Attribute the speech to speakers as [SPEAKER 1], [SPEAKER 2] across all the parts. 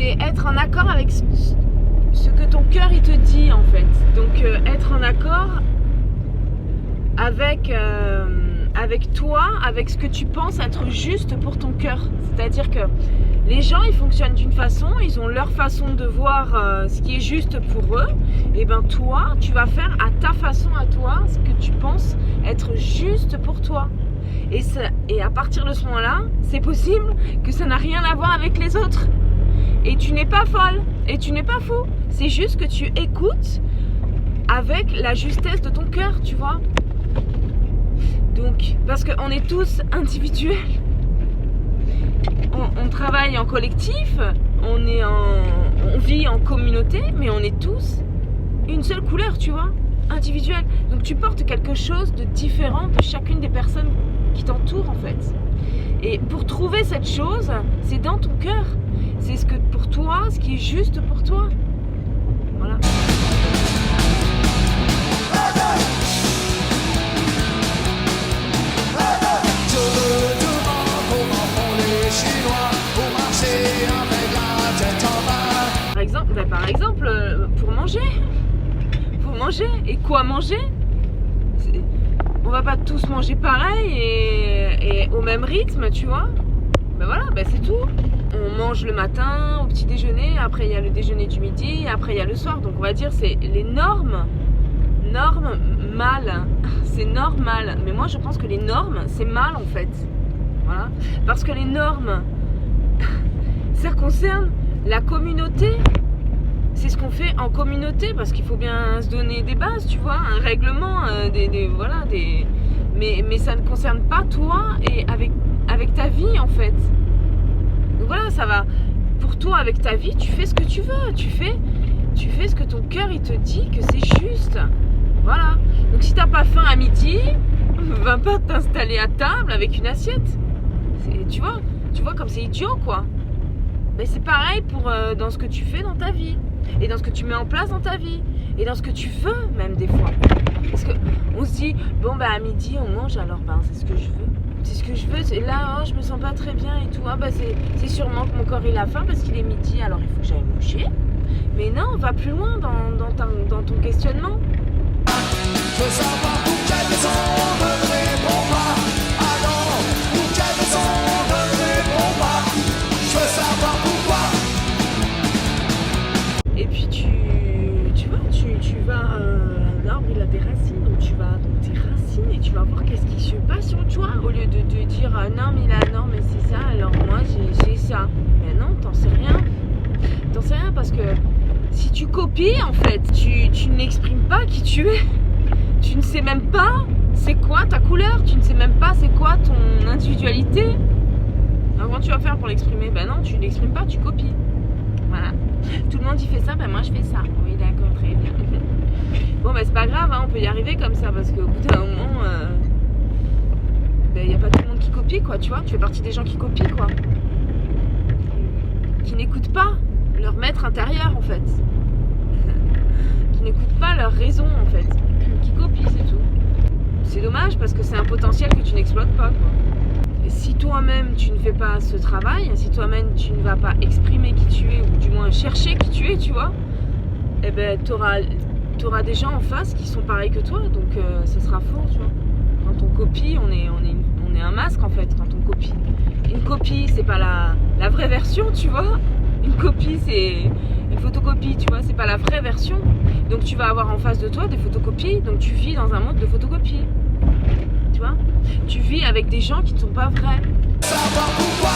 [SPEAKER 1] c'est être en accord avec ce que ton cœur il te dit en fait. Donc être en accord avec toi, avec ce que tu penses être juste pour ton cœur. C'est-à-dire que les gens ils fonctionnent d'une façon, ils ont leur façon de voir ce qui est juste pour eux. Et ben toi, tu vas faire à ta façon à toi ce que tu penses être juste pour toi. Et à partir de ce moment-là, c'est possible que ça n'a rien à voir avec les autres. Et tu n'es pas folle, et tu n'es pas fou. C'est juste que tu écoutes avec la justesse de ton cœur, tu vois. Donc, parce qu'on est tous individuels. On travaille en collectif, on vit en communauté, mais on est tous une seule couleur, tu vois, individuelle. Donc tu portes quelque chose de différent de chacune des personnes qui t'entourent en fait. Et pour trouver cette chose, c'est dans ton cœur. C'est ce que pour toi, ce qui est juste pour toi. Voilà. Par exemple, pour manger. Faut manger. Et quoi manger? On va pas tous manger pareil et au même rythme, tu vois. Ben voilà, ben c'est tout. On mange le matin, au petit déjeuner, après il y a le déjeuner du midi, après il y a le soir. Donc on va dire c'est les normes mal. C'est normal. Mais moi je pense que les normes, c'est mal en fait. Voilà. Parce que les normes, ça concerne la communauté. C'est ce qu'on fait en communauté parce qu'il faut bien se donner des bases, tu vois, un règlement, mais ça ne concerne pas toi et avec ta vie en fait. Donc voilà, ça va. Pour toi, avec ta vie, tu fais ce que tu veux, tu fais ce que ton cœur il te dit que c'est juste. Voilà. Donc si t'as pas faim à midi, va pas t'installer à table avec une assiette. Tu vois comme c'est idiot quoi. Mais c'est pareil pour dans ce que tu fais dans ta vie. Et dans ce que tu mets en place dans ta vie. Et dans ce que tu veux même des fois. Parce qu'on se dit, bon bah à midi on mange, alors ben c'est ce que je veux. C'est ce que je veux, c'est là, oh je me sens pas très bien et tout. Ah bah c'est sûrement que mon corps il a faim parce qu'il est midi, alors il faut que j'aille manger. Mais non, va plus loin dans ton questionnement. Je veux savoir pour quelle raison ne réponds pas. Ah non, pour quelle raison ne réponds pas. Je veux savoir pourquoi. Et puis tu vas, un arbre il a des racines, donc tu vas dans tes racines et tu vas voir qu'est-ce qui se passe sur toi au lieu de te dire non mais c'est ça, alors moi j'ai ça. Mais non, t'en sais rien. T'en sais rien parce que si tu copies en fait, tu n'exprimes pas qui tu es. Tu ne sais même pas c'est quoi ta couleur, tu ne sais même pas c'est quoi ton individualité. Alors comment tu vas faire pour l'exprimer? Ben non, tu l'exprimes pas, tu copies. Voilà. Tout le monde y fait ça, ben moi je fais ça. Oui d'accord, très bien. Bon ben c'est pas grave, hein, on peut y arriver comme ça parce qu'au bout d'un moment, ben y a pas tout le monde qui copie quoi, tu vois. Tu fais partie des gens qui copient quoi. Qui n'écoutent pas leur maître intérieur en fait. Qui n'écoutent pas leur raison en fait. Qui copient, c'est tout. C'est dommage parce que c'est un potentiel que tu n'exploites pas quoi. Et si toi-même tu ne fais pas ce travail, si toi-même tu ne vas pas exprimer qui tu es ou du moins chercher qui tu es, tu vois, eh ben t'auras des gens en face qui sont pareils que toi, donc ça sera faux, tu vois. Quand on copie, on est un masque en fait quand on copie. Une copie, c'est pas la vraie version, tu vois. Une copie, c'est une photocopie, tu vois, c'est pas la vraie version. Donc tu vas avoir en face de toi des photocopies, donc tu vis dans un monde de photocopie. Tu vois, tu vis avec des gens qui ne sont pas vrais. Savoir pourquoi.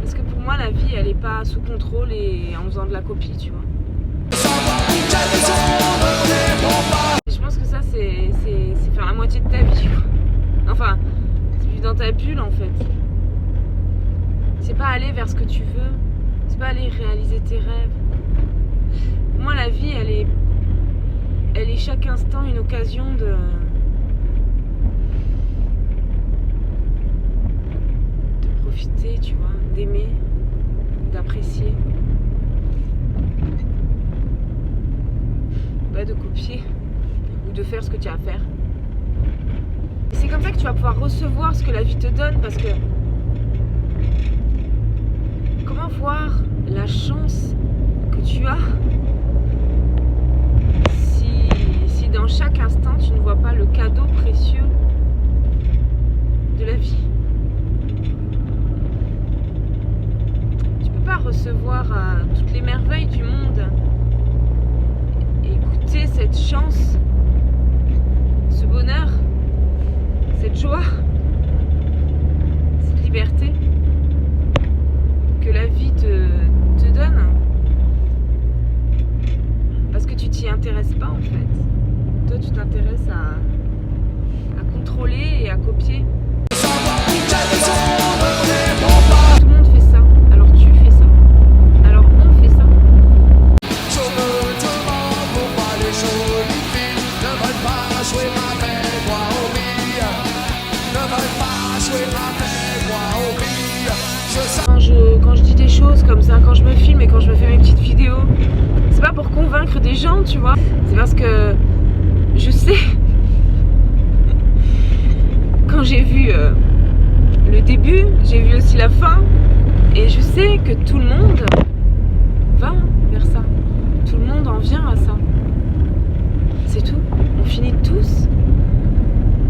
[SPEAKER 1] Parce que pour moi la vie elle est pas sous contrôle et en faisant de la copie, tu vois. Je pense que ça c'est faire la moitié de ta vie. Enfin, c'est vivre dans ta bulle en fait. C'est pas aller vers ce que tu veux. C'est pas aller réaliser tes rêves. Pour moi la vie elle est chaque instant une occasion de profiter, tu vois, d'aimer, d'apprécier. Pas de copier ou de faire ce que tu as à faire. C'est comme ça que tu vas pouvoir recevoir ce que la vie te donne, parce que comment voir la chance que tu as si dans chaque instant tu ne vois pas le cadeau précieux de la vie. Tu peux pas recevoir toutes les merveilles du monde et goûter cette chance, ce bonheur, cette joie, cette liberté que la vie te donne, parce que tu t'y intéresses pas en fait. Toi tu t'intéresses à contrôler et à copier. Tout le monde fait ça, alors tu fais ça, alors on fait ça.
[SPEAKER 2] Je me demande pourquoi les jolies filles ne veulent pas jouer avec moi aux billes, ne veulent pas jouer avec moi aux billes.
[SPEAKER 1] Quand je dis des choses comme ça, quand je me filme et quand je me fais mes petites vidéos, c'est pas pour convaincre des gens, tu vois, c'est parce que je sais, quand j'ai vu le début, j'ai vu aussi la fin, et je sais que tout le monde va vers ça, tout le monde en vient à ça, c'est tout. On finit tous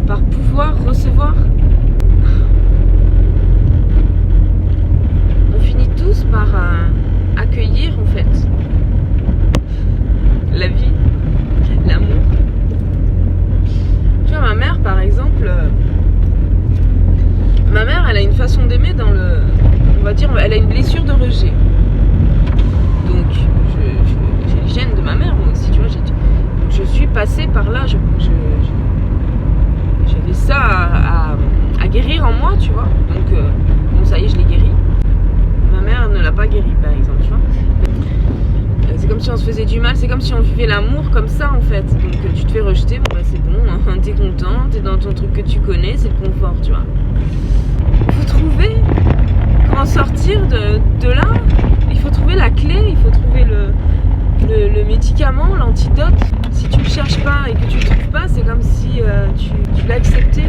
[SPEAKER 1] par pouvoir recevoir, on finit tous par accueillir en fait la vie, l'amour. Tu vois, ma mère par exemple, ma mère elle a une façon d'aimer dans le, on va dire, elle a une blessure de rejet, donc j'ai les gènes de ma mère moi aussi, tu vois, je suis passée par là, j'avais ça à guérir en moi, tu vois, donc bon ça y est, je l'ai guéri. Ma mère ne l'a pas guéri par exemple, tu vois. C'est comme si on se faisait du mal, c'est comme si on vivait l'amour comme ça en fait. Donc tu te fais rejeter, bon bah c'est bon, hein, t'es content, t'es dans ton truc que tu connais, c'est le confort, tu vois. Il faut trouver comment sortir de là, il faut trouver la clé, il faut trouver le médicament, l'antidote. Si tu le cherches pas et que tu le trouves pas, c'est comme si tu l'acceptais.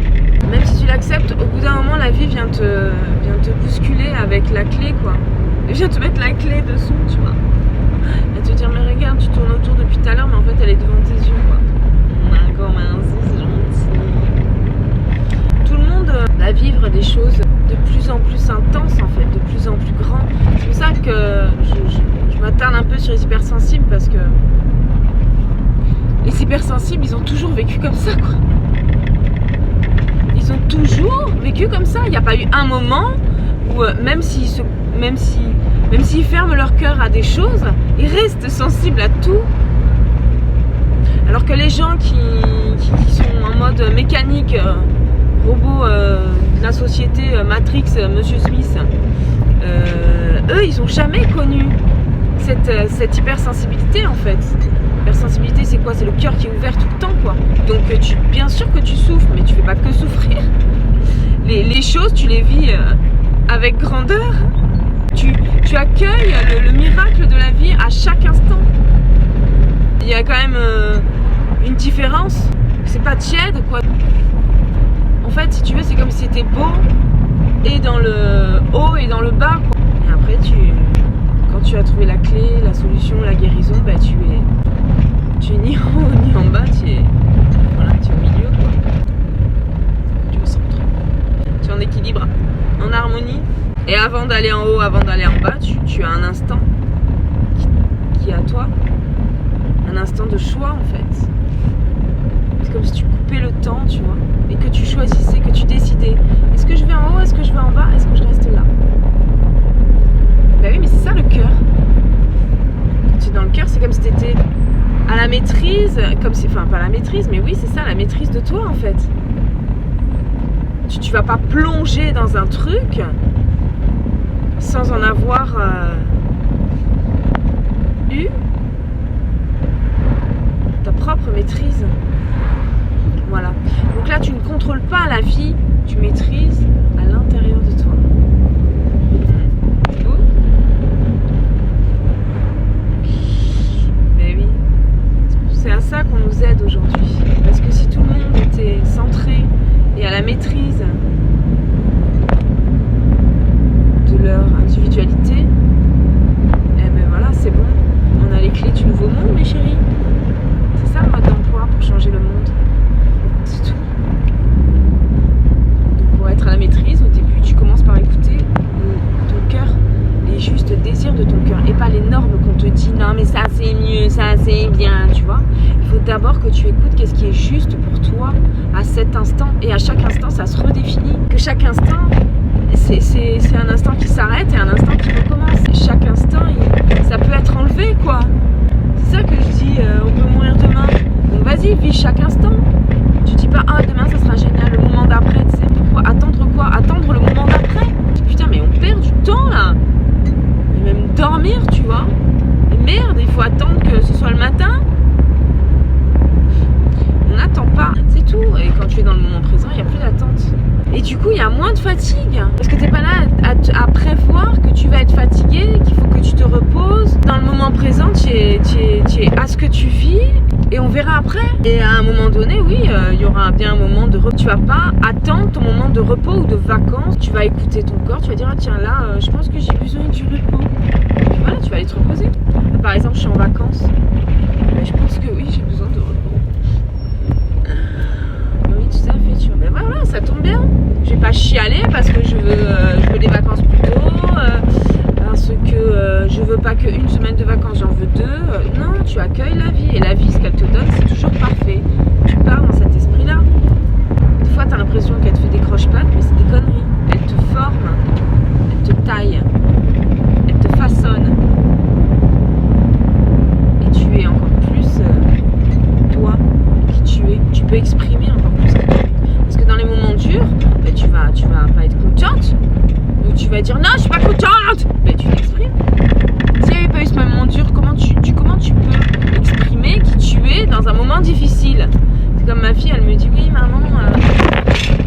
[SPEAKER 1] Même si tu l'acceptes, au bout d'un moment la vie vient te bousculer avec la clé quoi. Elle vient te mettre la clé dessous, tu vois. Elle te dire mais regarde, tu tournes autour depuis tout à l'heure mais en fait elle est devant tes yeux quoi. D'accord, merci, c'est gentil. Tout le monde va vivre des choses de plus en plus intenses en fait, de plus en plus grands. C'est pour ça que je m'attarde un peu sur les hypersensibles, parce que les hypersensibles ils ont toujours vécu comme ça quoi. Ils ont toujours vécu comme ça. Il n'y a pas eu un moment où même s'ils ferment leur cœur à des choses, ils restent sensibles à tout. Alors que les gens qui sont en mode mécanique, robot de la société Matrix, Monsieur Smith, eux ils n'ont jamais connu cette hypersensibilité en fait. L'hypersensibilité c'est quoi? C'est le cœur qui est ouvert tout le temps quoi. Donc bien sûr que tu souffres, mais tu fais pas que souffrir. Les choses tu les vis avec grandeur. Tu accueilles le miracle de la vie à chaque instant. Il y a quand même une différence. C'est pas tiède quoi. En fait si tu veux c'est comme si c'était beau et dans le haut et dans le bas quoi. Et après quand tu as trouvé la clé, la solution, la guérison, bah tu es ni en haut ni en bas, tu es au milieu quoi. Tu es au centre. Tu es en équilibre, en harmonie. Et avant d'aller en haut, avant d'aller en bas, tu as un instant qui est à toi. Un instant de choix en fait. C'est comme si tu coupais le temps, tu vois. Et que tu choisissais, que tu décidais. Est-ce que je vais en haut, est-ce que je vais en bas, est-ce que je reste là? Bah oui, mais c'est ça le cœur. Quand tu es dans le cœur, c'est comme si tu étais à la maîtrise, enfin pas la maîtrise, mais oui c'est ça, la maîtrise de toi en fait. Tu vas pas plonger dans un truc sans en avoir eu ta propre maîtrise. Voilà. Donc là tu ne contrôles pas la vie, tu maîtrises à l'intérieur de toi. C'est beau? Mais oui. C'est à ça qu'on nous aide aujourd'hui. Parce que si tout le monde était centré et à la maîtrise de leur individualité, et ben voilà, c'est bon. On a les clés du nouveau monde, mes chéris. C'est ça le mode d'emploi pour changer le monde. C'est tout. Donc pour être à la maîtrise, au début, tu commences par écouter ton cœur, les justes désirs de ton cœur, et pas les normes qu'on te dit. Non, mais ça c'est mieux, ça c'est bien, tu vois. Il faut d'abord que tu écoutes qu'est-ce qui est juste pour toi à cet instant, et à chaque instant, ça se redéfinit. Que chaque instant, c'est un instant qui s'arrête et un instant qui recommence. Et chaque instant, ça peut être enlevé, quoi. C'est ça que je dis, on peut mourir demain. Donc vas-y, vis chaque instant. Tu dis pas, ah demain ça sera génial, le moment d'après, tu sais pourquoi. Attendre quoi? Attendre le moment d'après. Putain, mais on perd du temps là. Et même dormir, tu vois. Et merde, il faut attendre que ce soit le matin. On n'attend pas, c'est tout. Et quand tu es dans le moment présent, il n'y a plus d'attente. Et du coup, il y a moins de fatigue. Parce que tu n'es pas là à prévoir que tu vas être fatigué, qu'il faut que tu te reposes. Dans le moment présent, tu es à ce que tu vis et on verra après. Et à un moment donné, oui, il y aura bien un moment de repos. Tu vas pas attendre ton moment de repos ou de vacances. Tu vas écouter ton corps, tu vas dire, ah, tiens, là, je pense que j'ai besoin du repos. Et puis voilà, tu vas aller te reposer. Par exemple, je suis en vacances. Mais je pense que oui, j'ai besoin de repos. Oui, tout à fait, tu vois. Mais voilà, ça tombe bien. Je vais pas chialer parce que je veux des vacances plus tôt, parce que je veux pas qu'une semaine de vacances, j'en veux 2. Non, tu accueilles la vie, et la vie, ce qu'elle te donne, c'est toujours parfait. Tu pars dans cet esprit-là. Des fois, tu as l'impression qu'elle te fait des croche-pattes, mais c'est des conneries. Elle te forme, elle te taille, elle te façonne. Et tu es encore plus toi, qui tu es. Tu peux exprimer encore plus qui tu es. Parce que dans les moments durs, ben, tu vas pas être contente. Ou tu vas dire non, je suis pas contente. Ben, tu t'exprimes. S'il n'y avait pas eu ce moment dur, comment tu peux exprimer qui tu es dans un moment difficile? C'est comme ma fille, elle me dit oui maman,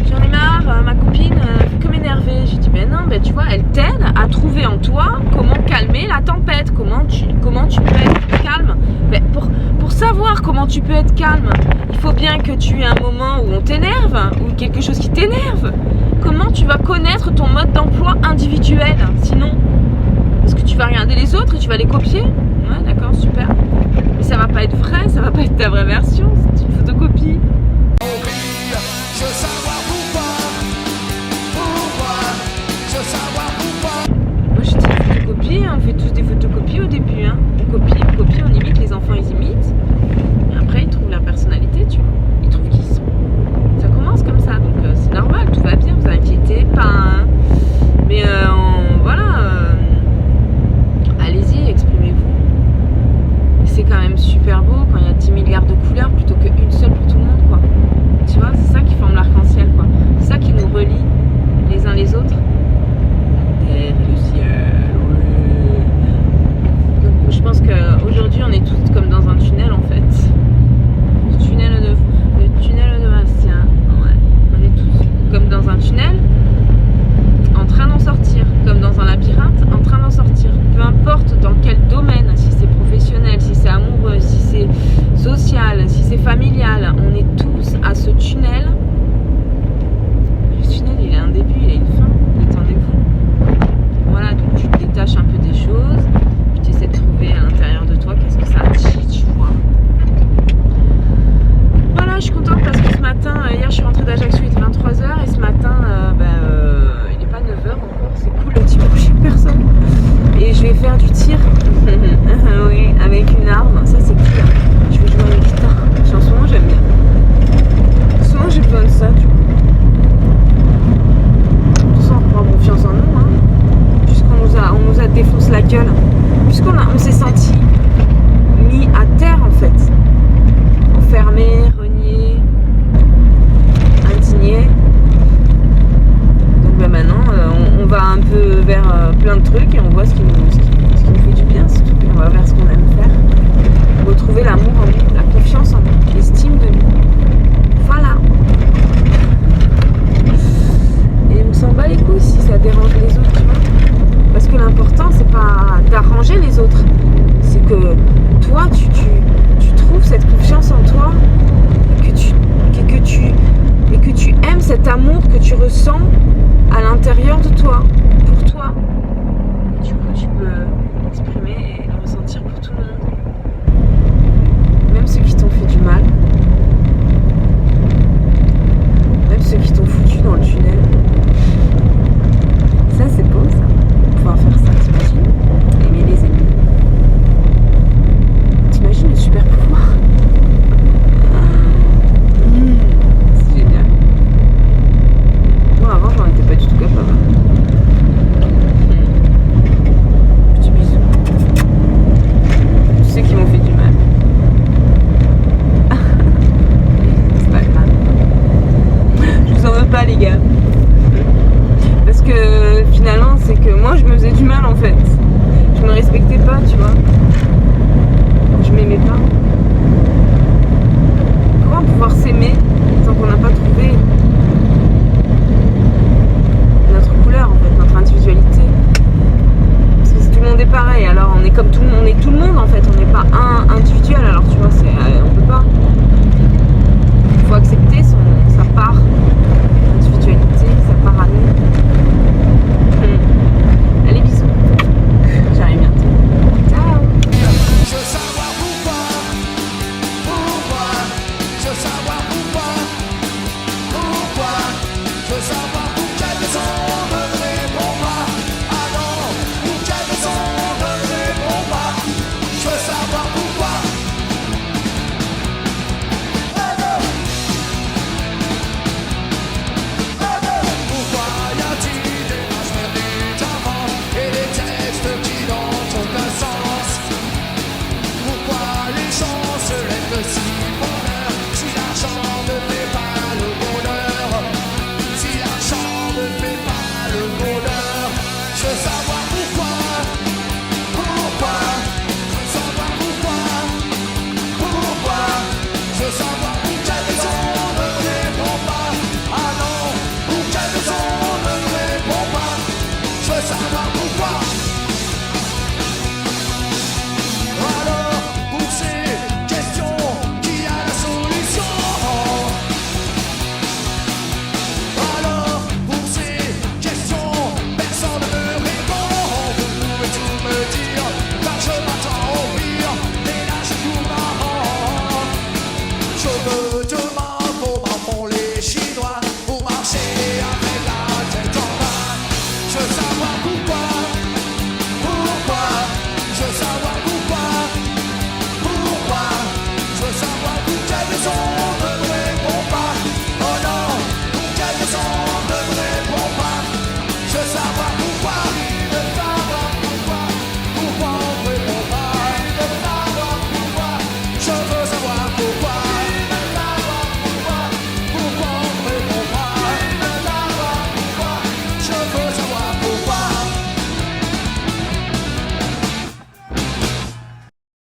[SPEAKER 1] j'en ai marre, ma copine fait que m'énerver. J'ai dit ben non, ben tu vois, elle t'aide à trouver en toi comment calmer la tempête, comment tu peux être calme. Ben, pour savoir comment tu peux être calme, il faut bien que tu aies un moment où on t'énerve, ou quelque chose qui t'énerve. Comment tu vas connaître ton mode d'emploi individuel sinon? Parce que tu vas regarder les autres et tu vas les copier. Ouais, d'accord, super. Mais ça va pas être vrai, ça va pas être ta vraie version, c'est une photocopie.
[SPEAKER 2] Je veux savoir pourquoi, je veux savoir pourquoi.
[SPEAKER 1] Moi je dis photocopie, on fait tous des photocopies au début, hein. On copie, on imite, les enfants ils imitent. Et après ils trouvent leur personnalité, tu vois. Ils trouvent qui ils sont. Ça commence comme ça, donc c'est normal, tout va bien, vous inquiétez pas. Hein. Mais voilà, allez-y, exprimez-vous. Et c'est quand même super beau quand il y a 10 milliards de couleurs plutôt qu'une seule pour tout le monde, quoi. Tu vois, c'est ça qui forme l'arc-en-ciel, quoi. C'est ça qui nous relie les uns les autres. La terre et le ciel, oui. Donc je pense qu'aujourd'hui on est tous comme dans un tunnel en fait. Le tunnel de Bastien. Ouais. On est tous comme dans un tunnel, en train d'en sortir, comme dans un labyrinthe, en train d'en sortir. Peu importe dans quel domaine, si c'est professionnel, si c'est amoureux, si c'est social, si c'est familial, on est tous à ce tunnel. Le tunnel, il a un début, il a une fin. Détendez-vous. Voilà, donc tu te détaches un peu des choses, puis tu essaies de trouver à l'intérieur de toi qu'est-ce que ça dit, tu vois. Voilà, je suis contente parce que ce matin, hier je suis rentrée d'Ajaccio, il était 23h, et ce matin, il n'est pas 9h encore, c'est cool, le dimanche, j'ai personne. Et je vais faire du tir, oui, avec une arme, ça c'est cool. Je vais jouer à la guitare, en ce moment j'aime bien. Souvent j'ai besoin de ça, tu vois. De toute façon, on reprend confiance en nous, hein. Puisqu'on nous a défoncé la gueule, on s'est senti mis à terre en fait. Enfermé, renié, indigné. Donc ben maintenant on va un peu vers plein de trucs et on voit ce qui nous fait du bien, et on va vers ce qu'on aime faire. Retrouver l'amour en nous, la confiance en nous, l'estime de nous. Voilà. Et on s'en bat les couilles si ça dérange les autres, tu vois. Parce que l'important c'est pas d'arranger les autres, c'est que toi tu trouves cette confiance en toi, et que tu aimes cet amour tu ressens à l'intérieur de toi, pour toi. Et du coup, tu peux l'exprimer et le ressentir pour tout le monde. Même ceux qui t'ont fait du mal. Même ceux qui t'ont foutu dans le tunnel. Ça, c'est beau, ça. Pouvoir faire ça, t'imagines? Aimer les ennemis. T'imagines le super pouvoir? C'est génial. Moi, avant, j'en étais pas du tout capable. Petit bisou. Tous ceux qui m'ont fait du mal. C'est pas grave. Je vous en veux pas, les gars. Parce que finalement, c'est que moi, je me faisais du mal en fait. Je me respectais pas, tu vois. Je m'aimais pas. Comment pouvoir s'aimer tant qu'on n'a pas trouvé